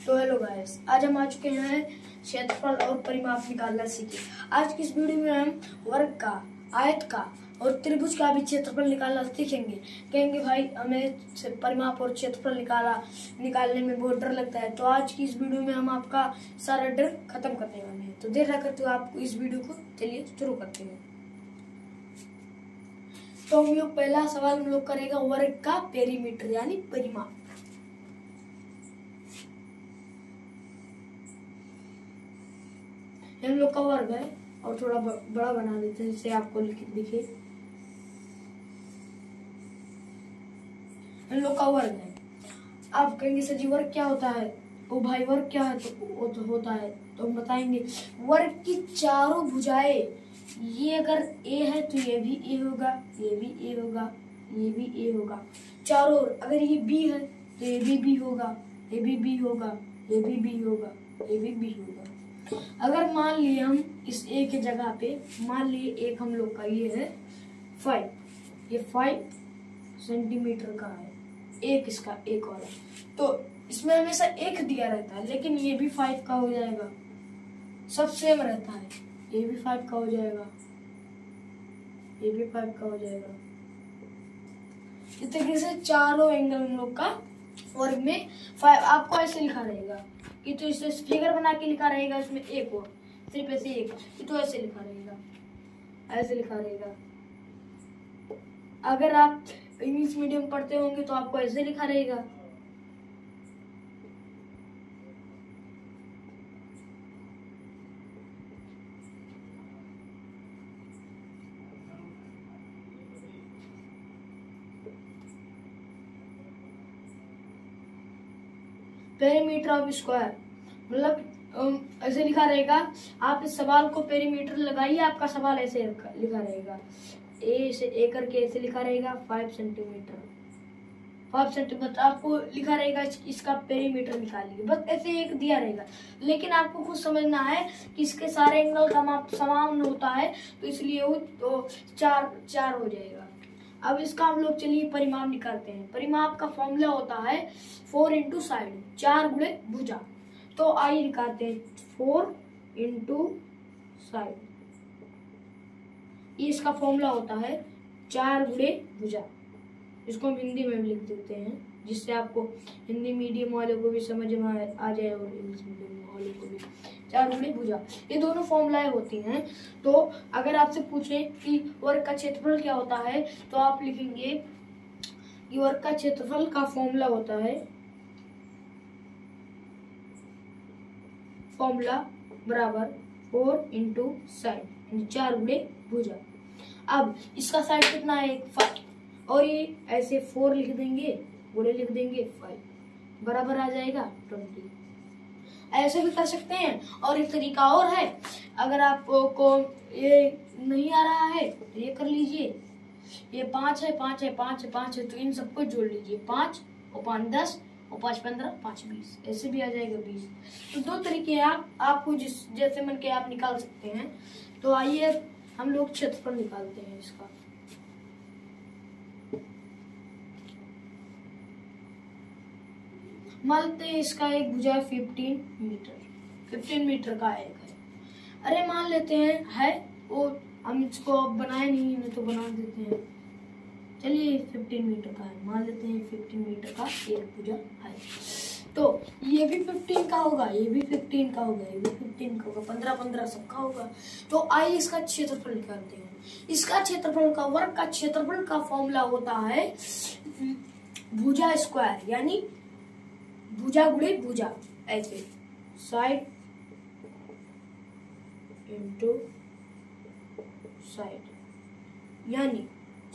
तो hello guys, आज हम आ चुके हैं क्षेत्रफल और परिमाप निकालना सीखे। आज की इस वीडियो में हम वर्ग का, आयत का और त्रिभुज का भी क्षेत्रफल निकालना सीखेंगे। कहेंगे भाई हमें परिमाप और क्षेत्रफल निकालने में बहुत डर लगता है, तो आज की इस वीडियो में हम आपका सारा डर खत्म करने वाले हैं। तो देर न करते हुए आप इस वीडियो को चलिए शुरू करते हैं। तो हम लोग पहला सवाल हम लोग करेगा वर्ग का पेरीमीटर यानी परिमाप। हम लोग का वर्ग है और थोड़ा बड़ा बना देते हैं जिससे आपको दिखे। हम लोग का वर्ग है। आप कहेंगे सर जी वर्ग क्या होता है? ओ भाई वर्ग क्या है? तो होता है तो हम बताएंगे वर्ग की चारों भुजाएं, ये अगर ए है तो ये भी ए होगा, ये भी ए होगा, ये भी ए होगा। चारों अगर ये बी है तो ये भी बी होगा, ये भी बी होगा, ये भी बी होगा, ये भी बी होगा। अगर मान लिए हम इस ए के जगह पे मान लिए एक हम लोग का ये है 5, ये 5 सेंटीमीटर का है, एक इसका एक वाला, तो इसमें हमेशा एक दिया रहता है, लेकिन ये भी 5 का हो जाएगा, सब सेम रहता है। ये भी 5 का हो जाएगा, ये भी 5 का हो जाएगा। इस तरीके से चारों एंगल हम लोग का वर्ग में 5 आपको ऐसे लिखा रहेगा कि तो इसे फिगर बना के लिखा रहेगा, इसमें एक और सिर्फ ऐसे एक, तो ऐसे लिखा रहेगा, ऐसे लिखा रहेगा। अगर आप इंग्लिश मीडियम पढ़ते होंगे तो आपको ऐसे लिखा रहेगा। पेरीमीटर ऑफ स्क्वायर मतलब ऐसे लिखा रहेगा। आप इस सवाल को पेरीमीटर लगाइए, आपका सवाल ऐसे लिखा रहेगा, ए से ए करके ऐसे लिखा रहेगा 5 सेंटीमीटर, 5 सेंटीमीटर आपको लिखा रहेगा। इसका पेरीमीटर निकालिए, बस ऐसे एक दिया रहेगा, लेकिन आपको कुछ समझना है कि इसके सारे एंगल का माप समान होता है, तो इसलिए वो तो 4 हो जाएगा। अब इसका हम लोग चलिए परिमाप निकालते हैं। परिमाप का फॉर्मूला होता है 4 इंटू साइड, 4 गुणे भुजा। तो आइए निकालते हैं 4 इंटू साइड, ये इसका फॉर्मूला होता है 4 गुणे भुजा। इसको हम हिंदी में भी लिख देते हैं जिससे आपको हिंदी मीडियम वाले को भी समझ में आ जाए और इंग्लिश मीडियम वाले को भी। 4 गुणे भुजा, ये दोनों फॉर्मूलाएं होती हैं। तो अगर आपसे पूछे कि वर्ग का क्षेत्रफल क्या होता है, तो आप लिखेंगे कि वर्ग का क्षेत्रफल का फॉर्मूला होता है, फॉर्मूला बराबर 4 इंटू साइड, 4 गुणे भुजा। अब इसका साइड कितना है? 5, और ये ऐसे 4 लिख देंगे, गुणे लिख देंगे 5, बराबर आ जाएगा 20। ऐसे भी कर सकते हैं। और एक तरीका और है, अगर आपको ये नहीं आ रहा है तो ये कर लीजिए, ये 5 है, 5 है, 5 है, 5 है, तो इन सबको जोड़ लीजिए, 5 और 5 10 और 5 15, 5 20, ऐसे भी आ जाएगा 20। तो 2 तरीके हैं, आपको जैसे मन के आप निकाल सकते हैं। तो आइए हम लोग क्षेत्रफल निकालते हैं इसका। मानते हैं इसका एक भुजा 15 मीटर का एक है। अरे मान लेते हैं है वो, हम इसको बनाए नहीं है तो बना देते हैं। चलिए 15 मीटर का है, मान लेते हैं 15 मीटर का एक भुजा है। तो ये भी 15 का होगा, ये भी 15 का होगा, ये भी 15 का होगा, 15 15 सबका होगा। तो आइए इसका क्षेत्रफल निकालते हैं। इसका क्षेत्रफल का, वर्ग का क्षेत्रफल का फॉर्मूला होता है भुजा स्क्वायर, यानी भुजा गुणे भुजा, ऐसे साइड इंटू साइड, यानी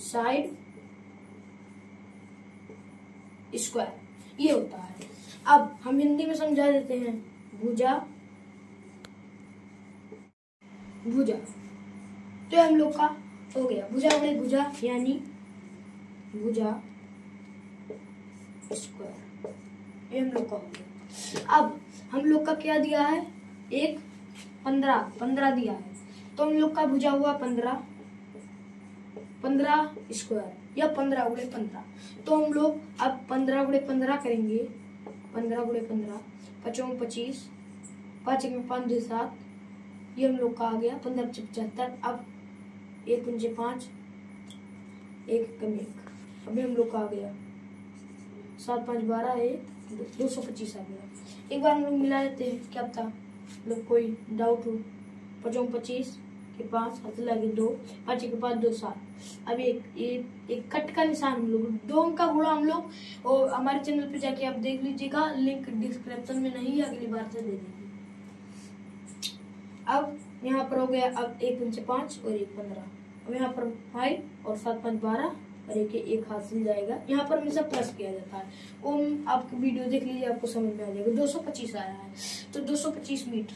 साइड स्क्वायर, ये होता है। अब हम हिंदी में समझा देते हैं, भुजा भुजा, तो हम लोग का हो गया भुजा गुणे भुजा यानी भुजा स्क्वायर, ये हम लोग का हो गया। अब हम लोग का क्या दिया है? एक 15 दिया है, तो हम लोग का भुजा हुआ 15 स्क्वायर या 15 गुणे 15। तो हम लोग अब 15 गुणे 15 करेंगे 15 गुणे 15, 5 25, 5 में 5 2 7, ये हम लोग का आ गया 15 75। अब 1 पंजे 5, 1 कम 1, अभी हम लोग का आ गया 7 5 12, 1 225 आ गया। एक बार हम लोग मिला लेते हैं, क्या पता मतलब कोई डाउट हो। 5 25 के 5 हाथ लगे 2, 5 के 5 2 7। अब एक कट का निशान हम लोग 2 अंक का गुणा हम लोग, और हमारे चैनल पे जाके आप देख लीजिएगा, लिंक डिस्क्रिप्शन में नहीं है, अगली बार से दे देंगे। अब यहाँ पर हो गया, अब 1 पंजे 5 और 1 15, अब यहाँ पर 5 और 7 5 12 और एक हाथ से जाएगा। यहाँ पर हमेशा प्लस किया जाता है। आप वीडियो देख लीजिए, आपको समझ में आ जाएगा। 225 आया है तो 225 मीटर,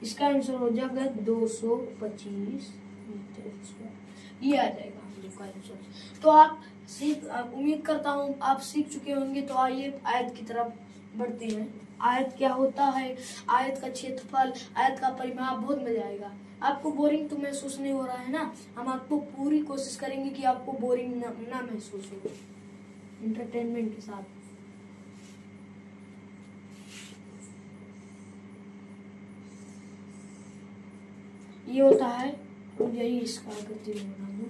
इसका आंसर हो जाएगा 225 मीटर स्क्वायर, ये आ जाएगा हम लोग का आंसर। तो आप उम्मीद करता हूँ आप सीख चुके होंगे। तो आइए आयत की तरफ बढ़ते हैं। आयत क्या होता है, आयत का क्षेत्रफल, आयत का परिमाप, बहुत मजा आएगा। आपको बोरिंग तो महसूस नहीं हो रहा है ना? हम आपको पूरी कोशिश करेंगे कि आपको बोरिंग ना महसूस हो, एंटरटेनमेंट के साथ। ये होता है, और यही इसका आकृति बना दूं।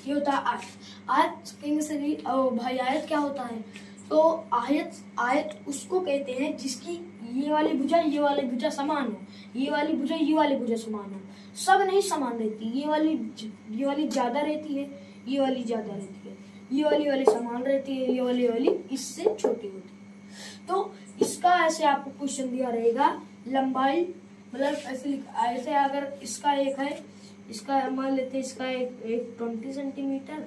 ये होता है आयत। आयत कहेंगे सभी भाई, आयत क्या होता है? तो आयत उसको कहते हैं जिसकी ये वाली भुजा ये वाली भुजा समान हो, ये वाली भुजा ये वाली भुजा समान हो। सब नहीं समान रहती, ये वाली ज्यादा रहती है, ये वाली ज्यादा रहती है, ये वाली समान रहती है, ये वाली इससे छोटी होती है। तो इसका ऐसे आपको क्वेश्चन दिया रहेगा, लंबाई मतलब ऐसे अगर इसका एक है, इसका मान लेते हैं, इसका एक 20 सेंटीमीटर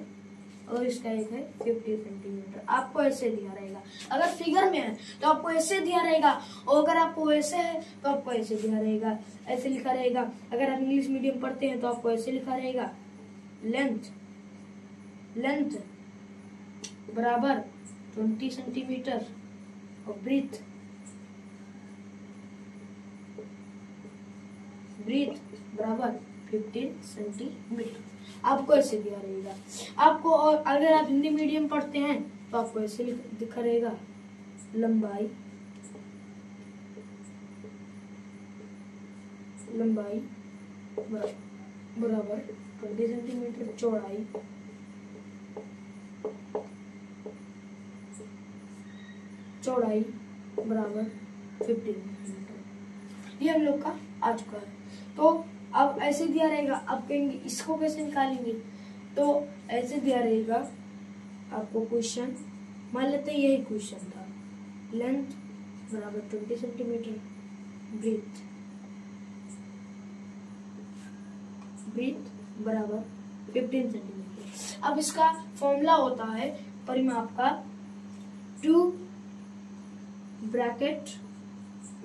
और इसका एक है 50 सेंटीमीटर। आपको ऐसे दिया रहेगा। अगर फिगर में है तो आपको ऐसे दिया रहेगा, और अगर आपको ऐसे है तो आपको ऐसे दिया रहेगा, ऐसे लिखा रहेगा। अगर आप इंग्लिश मीडियम पढ़ते हैं तो आपको ऐसे लिखा रहेगा, लेंथ बराबर 20 सेंटीमीटर और ब्रीथ बराबर 15 सेंटीमीटर। आपको ऐसे दिया रहेगा आपको। और अगर आप हिंदी मीडियम पढ़ते हैं तो आपको ऐसे दिखा रहेगा, लंबाई बराबर 20 सेंटीमीटर, चौड़ाई बराबर 15 सेंटीमीटर। ये हम लोग का आ चुका है। तो अब ऐसे दिया रहेगा, अब कहेंगे इसको कैसे निकालेंगे? तो ऐसे दिया रहेगा आपको क्वेश्चन, मान लेते हैं यही क्वेश्चन था, लेंथ बराबर 20 सेंटीमीटर, ब्रीथ बराबर 15 सेंटीमीटर। अब इसका फॉर्मूला होता है परिमाप का, 2 ब्रैकेट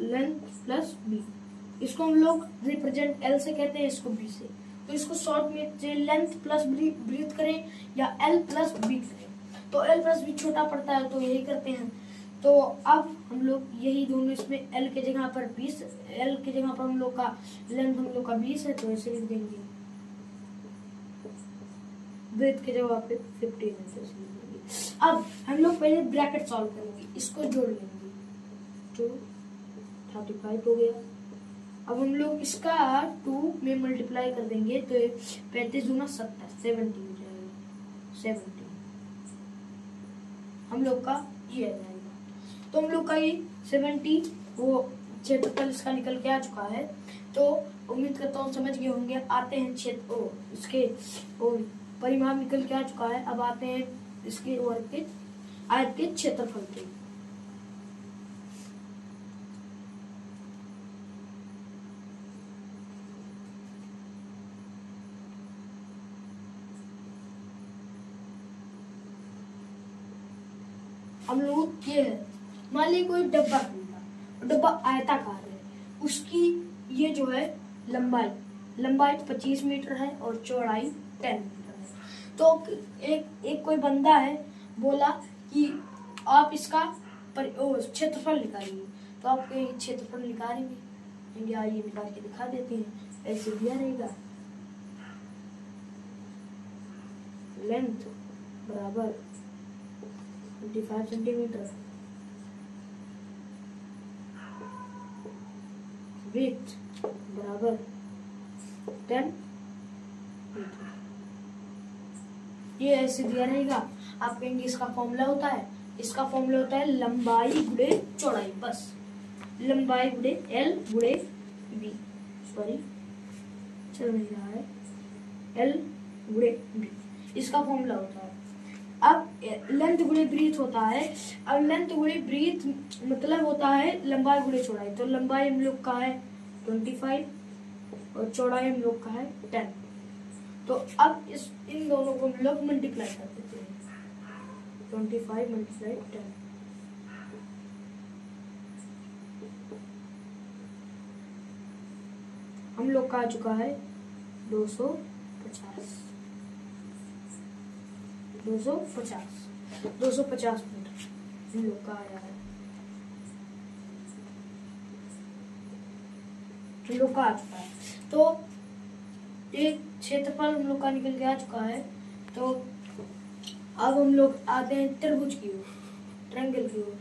लेंथ प्लस बी। इसको हम लोग रिप्रेजेंट एल से कहते हैं, इसको बी से। तो इसको शॉर्ट में लेंथ प्लस ब्रीथ करें या एल प्लस बी करें। तो एल प्लस बी छोटा पड़ता है तो यही करते हैं। तो अब हम लोग यही दोनों, इसमें एल के जगह पर 20, एल के जगह पर हम लोग का लेंथ हम लोग का 20 है तो ऐसे लिख देंगे, ब्रीथ के जगह पे 15 है। अब हम लोग पहले ब्रैकेट सॉल्व करेंगे, इसको जोड़ लेंगे, तो 35 हो गया। अब हम लोग इसका 2 में मल्टीप्लाई कर देंगे तो 35 दूना 70, 70 हो जाएगा, 70 हम लोग का ये आ जाएगा। तो हम लोग का ये 70 वो क्षेत्रफल इसका निकल के आ चुका है। तो उम्मीद करता हूँ समझ गए होंगे। आते हैं इसके परिमाप निकल के आ चुका है। अब आते हैं इसके वर्ग के आयत के क्षेत्रफल पे। हम लोग ये है, मान लीजिए कोई डब्बा खरीदा, डब्बा आयताकार है, उसकी ये जो है लंबाई 25 मीटर है और चौड़ाई 10 मीटर है। तो एक कोई बंदा है, बोला कि आप इसका क्षेत्रफल निकालिए। तो आप क्षेत्रफल निकालेंगे, या ये निकाल के दिखा देते हैं। ऐसे दिया रहेगा, लेंथ बराबर 25 सेंटीमीटर। विड्थ बराबर 10 मीटर। ये ऐसे दिया रहेगा। आप कहेंगे इसका फॉर्मूला होता है, इसका फॉर्मूला होता है लंबाई गुणे चौड़ाई, बस लंबाई गुणे एल गुणे बी, सॉरी चल नहीं रहा है, एल गुणे बी इसका फॉर्मूला होता है। अब लेंथ गुणे ब्रीथ होता है। अब लेंथ गुणे ब्रीथ मतलब होता है लंबाई गुणे चौड़ाई। तो लंबाई हम लोग का है 25 और चौड़ाई हम लोग का है 10। तो अब इन दोनों को हम लोग मल्टीप्लाई कर देते हैं। 25 मल्टीप्लाई 10, हम लोग का आ चुका है 250 मीटर हम लोग का आया है, हम लोग का आ चुका है। तो एक क्षेत्रफल हम लोग का निकल के आ चुका है। तो अब हम लोग आते हैं त्रिभुज की ओर, ट्रायंगल की ओर।